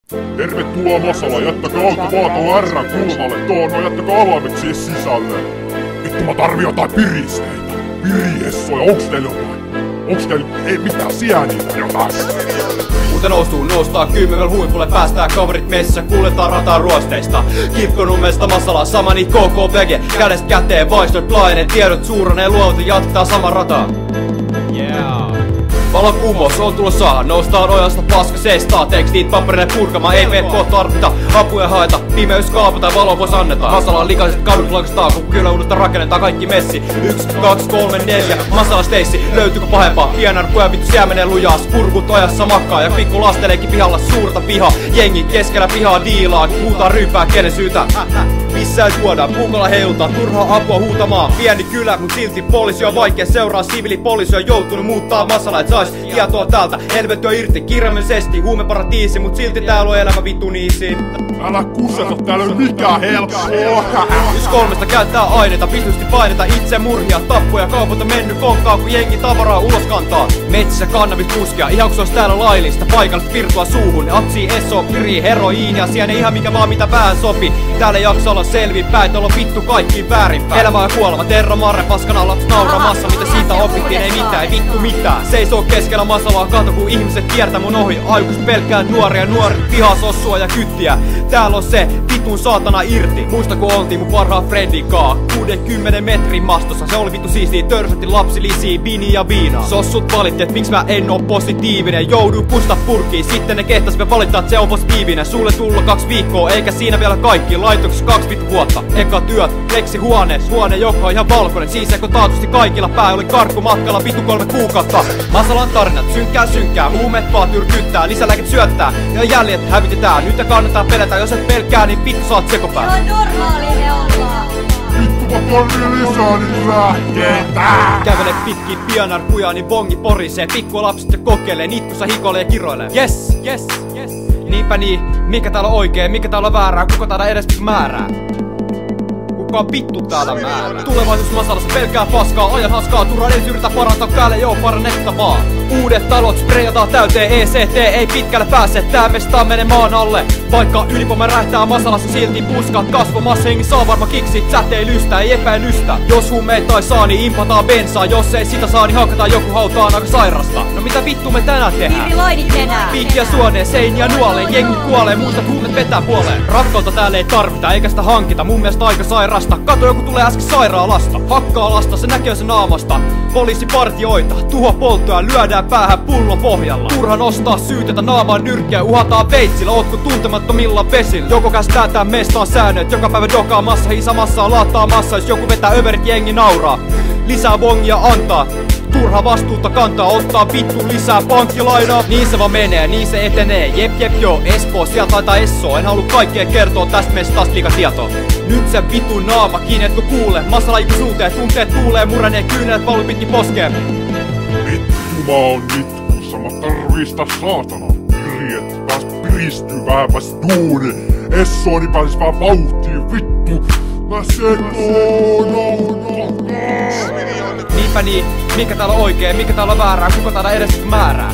Tervetuloa Masala, jättäkää auto vaan tuohon R:n kulmalle, tuohon jättäkää avaimet siihen sisälle. Vittu mä tarvii jotain piristeitä. Piriessoja, onks teillä jotain? Onks teillä ei mitään sieniä jotain? Kuten noustaa kymmenen huipulle, päästään kaverit messissä, kuljetaan rataa ruosteista. Kirkkonummesta Masala, samani KK Vege, kädestä käteen vaistot laajenee, tiedot suuranee, luovuta jatkaa saman rataa. Yeah. Valokuumous on tulossa, noustaan ojasta paska seistaa. Tekstit paperille purkamaan, ei PK tarvita. Apuja haeta, pimeys kaapata, valo pois annetaan. Masalan likaiset kadut lakastaa, kun kyllä uudesta rakennetaan kaikki messi. 1, 2, 3, 4, Masala Stacy, löytyykö pahempaa? Pienarkuja vittu siellä menee lujaa, spurkut ojassa makkaa. Ja pikku lasteleekin pihalla suurta vihaa. Jengi keskellä pihaa diilaa, huutaa ryypää, kenen syytä? Missään tuodaan, puukalla heiluttaa, turhaa apua huutamaan. Pieni kylä, mut silti poliisi on vaikea seuraa. Siviilipoliisi on joutunut muuttaa Masala, et sais tietoa täältä. Helvetti on irti kirjaimellisesti, huumeparatiisi, mut silti täällä on elämä vittu niisi. Älä kuseta, täällä ei mikään helppoa. Yksi kolmesta käyttää aineita, pistusti paineita, itse murhia, tappoja, kaupalta mennyt konkkaa, kun jengi tavaraa ulos kantaa. Metsissä kannabis puskia, ihan kun se ois täällä laillista, paikallista pirtua suuhun. Atsii, esso, piri, heroiinia, siene ihan mikä vaan mitä vähän sopi. Täällä jaksa olla selvinpäin, tuolla on vittu kaikki väärinpäin. Elämä ja kuolema, terra marre, paskana lapset nauramassa, mitä siitä opittiin, ei mitään, ei vittu mitään. Seisoo keskellä Masalaa, kato kun ihmiset kiertää mun ohi. Aikus pelkkää nuoria, nuoret, pihaa, sossua ja kyttiä. Täällä on se vitun saatana irti. Muista kun oltiin mun parhaan friendin kaa 60 metrin mastossa, se oli vittu siistii. Törsätti lapsi lisii, vini ja viinaa. Sossut valitti, et miksi mä en oo positiivinen. Jouduu pusta purkiin, sitten ne kehtas me valittaa, et se on positiivinen. Sulle tullut 2 viikkoa, eikä siinä vielä kaikki. Laitoks 2 vittu vuotta, eka työt, leksi huone joka on ihan valkoinen. Siis kun taatusti kaikilla pää oli karkku matkalla vittu 3 kuukautta. Masalan tarinat, synkkää, huumeet vaan tyrkyttää, lisälääket syöttää ja jäljet hävitetään. Nyt kannattaa pelätä, jos et pelkää, niin vittu saat sekopää. Se on normaali ne ollaan. Vittu mä tarvii lisää niitä lääkkeitä. Kävelet pitkin pianarkuja, niin bongi porisee. Pikku lapset ja kokeilee, nitkussa hikoilee ja kiroilee. Yes. Niinpä niin, mikä täällä on oikein, mikä täällä on väärää, kuka täällä edes määrää? Kuka vittu täällä määrää? Tulevaisuus Masalassa pelkää paskaa, ajan haskaa, turhaan edes yritä parantaa, täällä ei oo parannettavaa. Uudet talot sprejataan täyteen, ECT ei pitkälle pääse, tää mestaa menee maan alle. Vaikka ylipome rähtää Masalassa, silti puskat kasvamassa, hengi saa varma kiksit, säteilystä ei epäilystä. Jos huumeita ei saa, niin impataan bensaa, jos ei sitä saa, niin hakataan joku hautaan aika sairasta. No mitä vittu me tänään tehdään? Piirilaidit nenää. Piikkiä suoneen, seiniä nuoleen, jengi kuolee, muistat huumet vetää puoleen. Rakkautta täällä ei tarvita, eikä sitä hankita, mun mielestä aika sairasta. Kato joku tulee äsken sairaalasta, hakkaa lasta, se näkee sen naamasta. Poliisi partioita, tuho polttoa, lyödään päähän pullon pohjalla. Turha nostaa syytetä naamaan nyrkkiä, uhataan veitsillä, ootko tuntemattomilla vesillä. Joko kästää tää mestaan säännöt, joka päivä dokaa massa, hisamassa, laattaa massa, jos joku vetää överit, jengi nauraa. Lisää bongia antaa, turha vastuuta kantaa, ottaa vittu lisää pankkilainaa. Niin se vaan menee, niin se etenee, jep joo, Espoo, sieltä taitaa Essoo. En halua kaikkea kertoa, tästä mestasta liikaa tietoa. Nyt se vitun naama kiinni, etkö kuule? Masala iku suuteen, tunteet tuulee, murenee kyynelet valuu pitkin poskeen. Vittu mä oon nitkussa, mä tarvii sitä saatana kirjet. Pääs piristyy vähän, pääs duuni. Essooni pääsis vähän vauhtiin, vittu. Mä sekoon. Niinpä niin, mikä täällä on oikein, mikä täällä on väärää, kuka täällä edes määrää?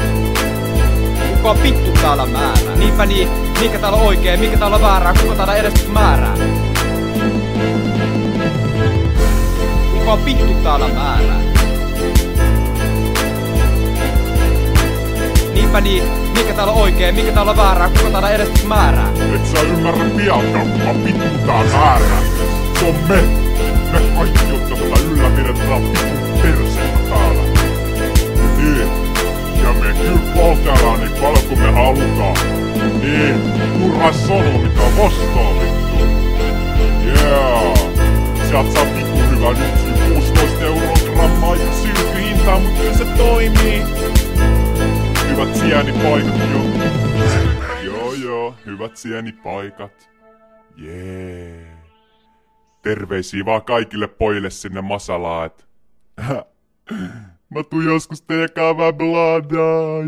Kuka vittu täällä määrää? Niinpä niin, mikä täällä on oikein, mikä täällä on väärää, kuka täällä edes määrää? Kuka vittu täällä määrää? Niinpä niin, mikä täällä on oikein, mikä täällä on väärää, kuka täällä edes määrää? Et sä ymmärrä piankaan, kuka vittu tää määrää. Se on me. Me kaikki, jotka tätä ylläpidetään vitun perseitä täällä. Niin. Ja me kyllä poltellaan niin paljon kuin me halutaan. Niin. Turha sanoo mitä vastaa vittu. Yeah. Sieltä saa vittu hyvä nyt 16 € grammaa aika silti hintaa, mut kyllä se toimii. Hyvät sienipaikat jo. Joo, hyvät sienipaikat. Jee. Terveisiä vaan kaikille pojille sinne Masalaan, et mä tuun joskus teidän kanssa bladaa, joo.